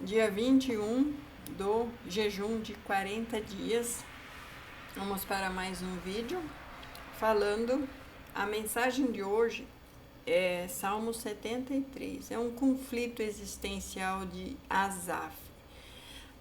dia 21 do jejum de 40 dias. Vamos para mais um vídeo falando. A mensagem de hoje é Salmo 73. É um conflito existencial de Asaf.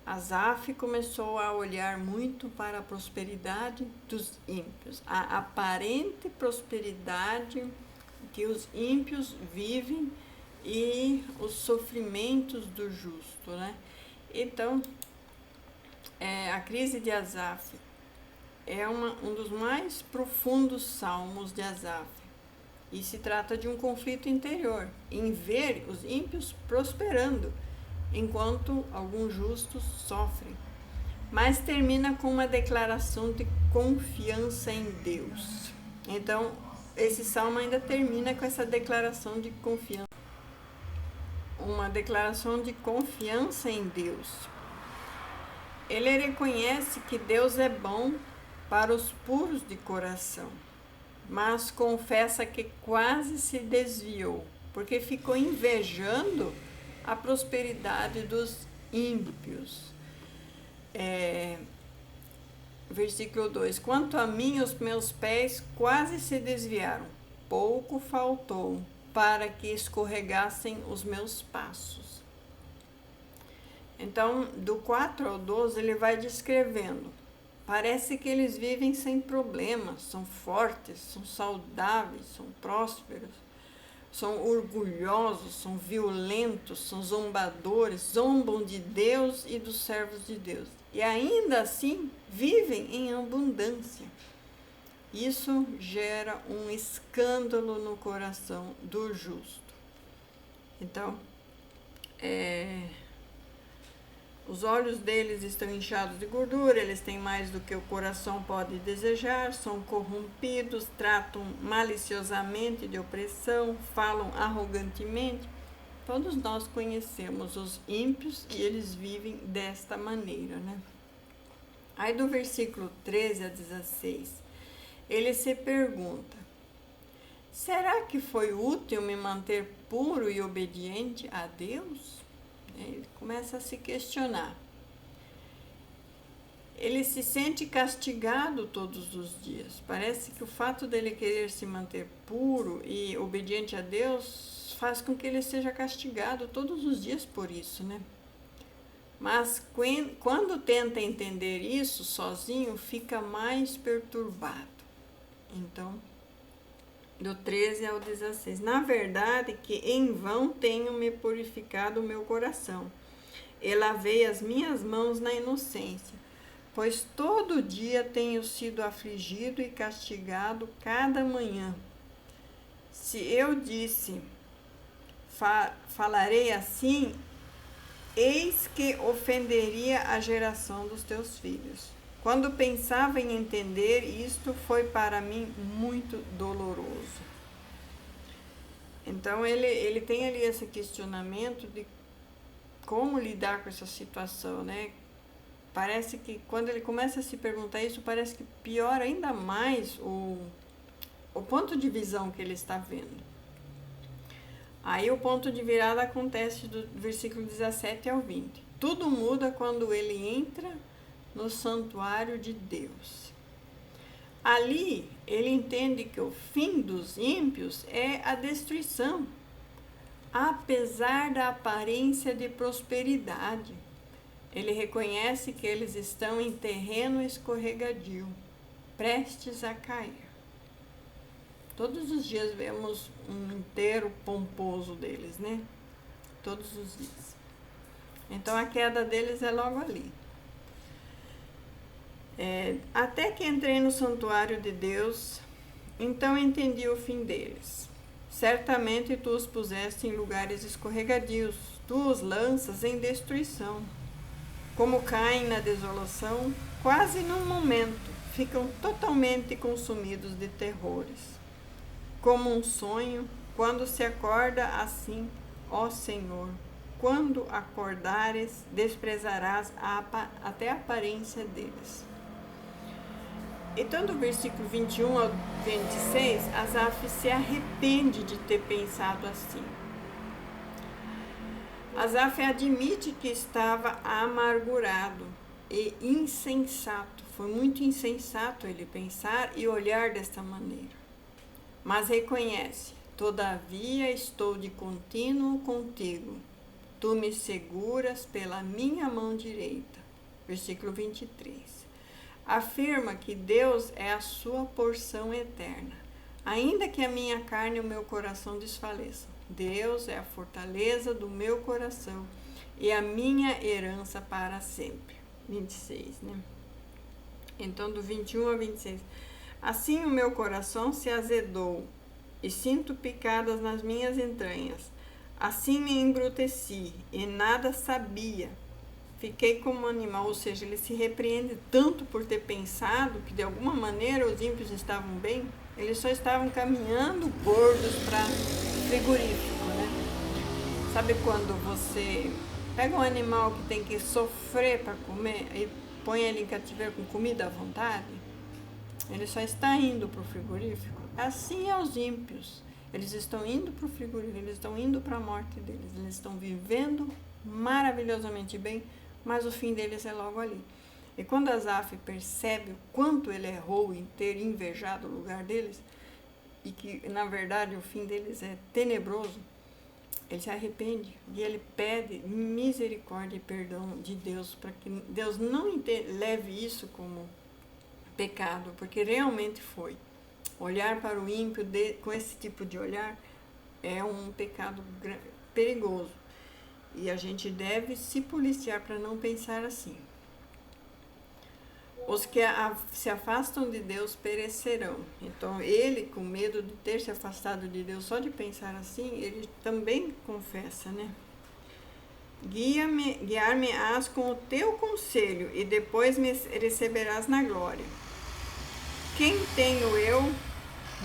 Asaf começou a olhar muito para a prosperidade dos ímpios, a aparente prosperidade que os ímpios vivem e os sofrimentos do justo, né? Então, a crise de Asaf é um dos mais profundos salmos de Asaf. E se trata de um conflito interior, em ver os ímpios prosperando, enquanto alguns justos sofrem. Mas termina com uma declaração de confiança em Deus. Então, esse salmo ainda termina com essa declaração de confiança. Uma declaração de confiança em Deus. Ele reconhece que Deus é bom para os puros de coração, mas confessa que quase se desviou, porque ficou invejando a prosperidade dos ímpios. Versículo 2: Quanto a mim, os meus pés quase se desviaram, pouco faltou para que escorregassem os meus passos. Então, do 4 ao 12, ele vai descrevendo. Parece que eles vivem sem problemas, são fortes, são saudáveis, são prósperos, são orgulhosos, são violentos, são zombadores, zombam de Deus e dos servos de Deus. E ainda assim, vivem em abundância. Isso gera um escândalo no coração do justo. Então, os olhos deles estão inchados de gordura, eles têm mais do que o coração pode desejar, são corrompidos, tratam maliciosamente de opressão, falam arrogantemente. Todos nós conhecemos os ímpios e eles vivem desta maneira, né? Aí do versículo 13 a 16, ele se pergunta: será que foi útil me manter puro e obediente a Deus? Ele começa a se questionar. Ele se sente castigado todos os dias. Parece que o fato dele querer se manter puro e obediente a Deus faz com que ele seja castigado todos os dias por isso, né? Mas quando tenta entender isso sozinho, fica mais perturbado. Então, do 13 ao 16. Na verdade que em vão tenho me purificado o meu coração, e lavei as minhas mãos na inocência, pois todo dia tenho sido afligido e castigado cada manhã. Se eu disse, falarei assim, eis que ofenderia a geração dos teus filhos. Quando pensava em entender isto, foi para mim muito doloroso. Então, ele tem ali esse questionamento de como lidar com essa situação, né? Parece que quando ele começa a se perguntar isso, parece que piora ainda mais o ponto de visão que ele está vendo. Aí o ponto de virada acontece do versículo 17 ao 20. Tudo muda quando ele entra no santuário de Deus. Ali ele entende que o fim dos ímpios é a destruição, apesar da aparência de prosperidade. Ele reconhece que eles estão em terreno escorregadio, prestes a cair. Todos os dias vemos um inteiro pomposo deles, né? Todos os dias. Então a queda deles é logo ali. Até que entrei no santuário de Deus, então entendi o fim deles. Certamente tu os puseste em lugares escorregadios, tu os lanças em destruição. Como caem na desolação, quase num momento, ficam totalmente consumidos de terrores. Como um sonho, quando se acorda assim, ó Senhor, quando acordares, desprezarás até a aparência deles. Então, do versículo 21 ao 26, Asaf se arrepende de ter pensado assim. Asaf admite que estava amargurado e insensato. Foi muito insensato ele pensar e olhar desta maneira. Mas reconhece: todavia estou de contínuo contigo. Tu me seguras pela minha mão direita. Versículo 23. Afirma que Deus é a sua porção eterna, ainda que a minha carne e o meu coração desfaleçam. Deus é a fortaleza do meu coração e a minha herança para sempre. 26, né? Então, do 21 a 26. Assim o meu coração se azedou e sinto picadas nas minhas entranhas. Assim me embruteci e nada sabia. Fiquei como um animal, ou seja, ele se repreende tanto por ter pensado que de alguma maneira os ímpios estavam bem, eles só estavam caminhando gordos para frigorífico, né? Sabe quando você pega um animal que tem que sofrer para comer e põe ele em cativeiro com comida à vontade? Ele só está indo para o frigorífico. Assim é os ímpios. Eles estão indo para o frigorífico, eles estão indo para a morte deles. Eles estão vivendo maravilhosamente bem, mas o fim deles é logo ali. E quando Asaf percebe o quanto ele errou em ter invejado o lugar deles, e que na verdade o fim deles é tenebroso, ele se arrepende e ele pede misericórdia e perdão de Deus, para que Deus não leve isso como pecado, porque realmente foi. Olhar para o ímpio com esse tipo de olhar é um pecado perigoso. E a gente deve se policiar para não pensar assim. Os que se afastam de Deus perecerão. Então, ele, com medo de ter se afastado de Deus só de pensar assim, ele também confessa, né? Guiar-me-ás com o teu conselho e depois me receberás na glória. Quem tenho eu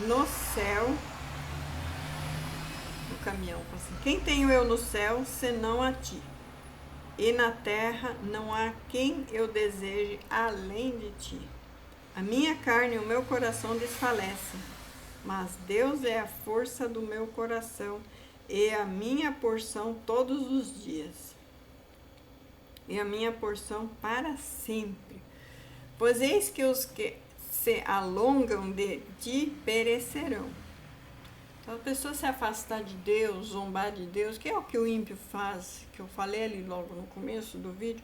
no céu... No caminhão, assim. Quem tenho eu no céu, senão a ti? E na terra não há quem eu deseje além de ti. A minha carne e o meu coração desfalecem, mas Deus é a força do meu coração e a minha porção todos os dias. E a minha porção para sempre. Pois eis que os que se alongam de ti perecerão. Então, a pessoa se afastar de Deus, zombar de Deus, que é o que o ímpio faz, que eu falei ali logo no começo do vídeo,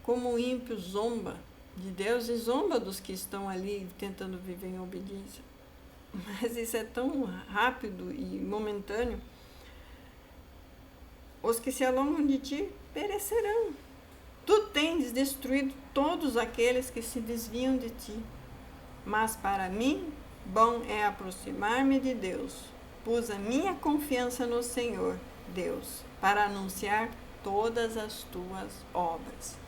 como o ímpio zomba de Deus e zomba dos que estão ali tentando viver em obediência. Mas isso é tão rápido e momentâneo. Os que se alongam de ti perecerão. Tu tens destruído todos aqueles que se desviam de ti. Mas para mim, bom é aproximar-me de Deus. Pus a minha confiança no Senhor, Deus, para anunciar todas as tuas obras.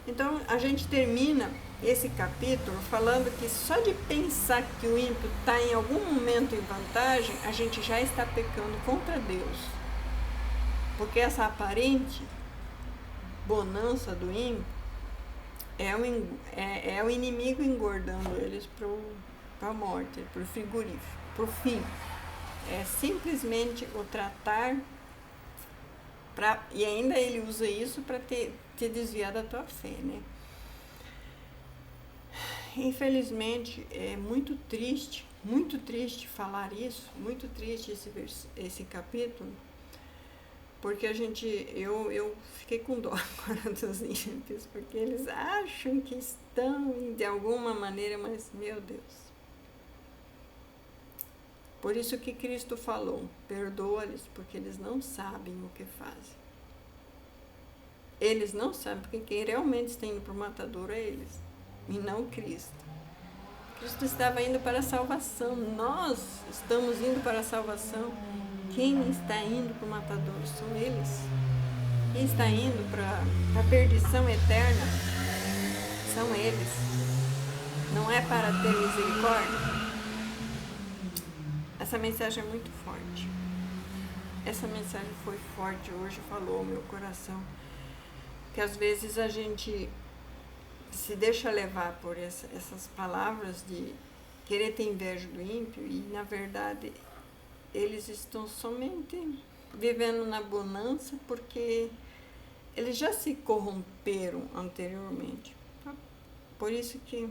Então, a gente termina esse capítulo falando que só de pensar que o ímpio está em algum momento em vantagem, a gente já está pecando contra Deus. Porque essa aparente bonança do ímpio é o inimigo engordando eles para a morte, para o frigorífico, para o fim. É simplesmente o tratar, e ainda ele usa isso para te desviar da tua fé, né? Infelizmente, é muito triste falar isso, muito triste esse capítulo, porque eu fiquei com dó agora dos ímpios, porque eles acham que estão de alguma maneira, mas, meu Deus. Por isso que Cristo falou, perdoa-lhes, porque eles não sabem o que fazem. Eles não sabem, porque quem realmente está indo para o matador é eles, e não Cristo. Cristo estava indo para a salvação, nós estamos indo para a salvação. Quem está indo para o matador são eles. Quem está indo para a perdição eterna são eles. Não é para ter misericórdia. Essa mensagem é muito forte. Essa mensagem foi forte hoje, falou ao meu coração. Que às vezes a gente se deixa levar por essas palavras de querer ter inveja do ímpio e, na verdade, eles estão somente vivendo na bonança porque eles já se corromperam anteriormente. Por isso que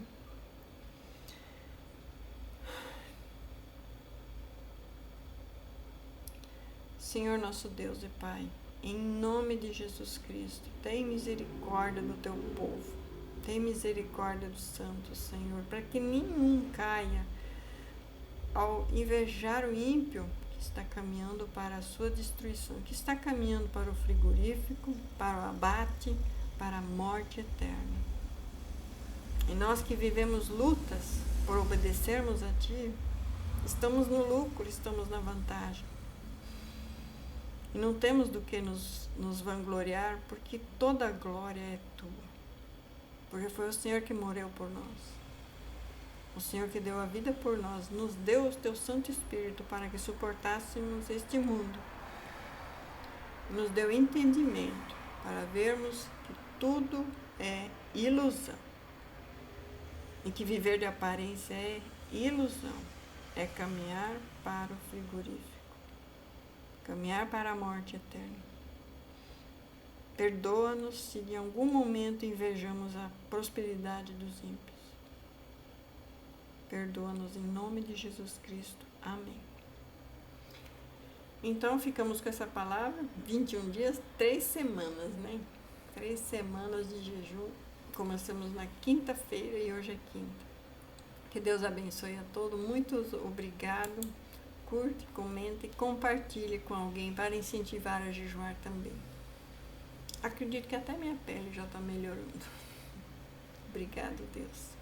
Senhor nosso Deus e Pai, em nome de Jesus Cristo, tem misericórdia do teu povo, tem misericórdia dos santos, Senhor, para que nenhum caia ao invejar o ímpio que está caminhando para a sua destruição, que está caminhando para o frigorífico, para o abate, para a morte eterna. E nós que vivemos lutas por obedecermos a Ti, estamos no lucro, estamos na vantagem. E não temos do que nos vangloriar, porque toda a glória é Tua. Porque foi o Senhor que morreu por nós. O Senhor que deu a vida por nós, nos deu o Teu Santo Espírito para que suportássemos este mundo. Nos deu entendimento para vermos que tudo é ilusão. E que viver de aparência é ilusão, é caminhar para o frigorífico, caminhar para a morte eterna. Perdoa-nos se de algum momento invejamos a prosperidade dos ímpios. Perdoa-nos em nome de Jesus Cristo. Amém. Então ficamos com essa palavra, 21 dias, 3 semanas, né? 3 semanas de jejum. Começamos na quinta-feira e hoje é quinta. Que Deus abençoe a todos. Muito obrigado. Curte, comente e compartilhe com alguém para incentivar a jejuar também. Acredito que até minha pele já está melhorando. Obrigado, Deus.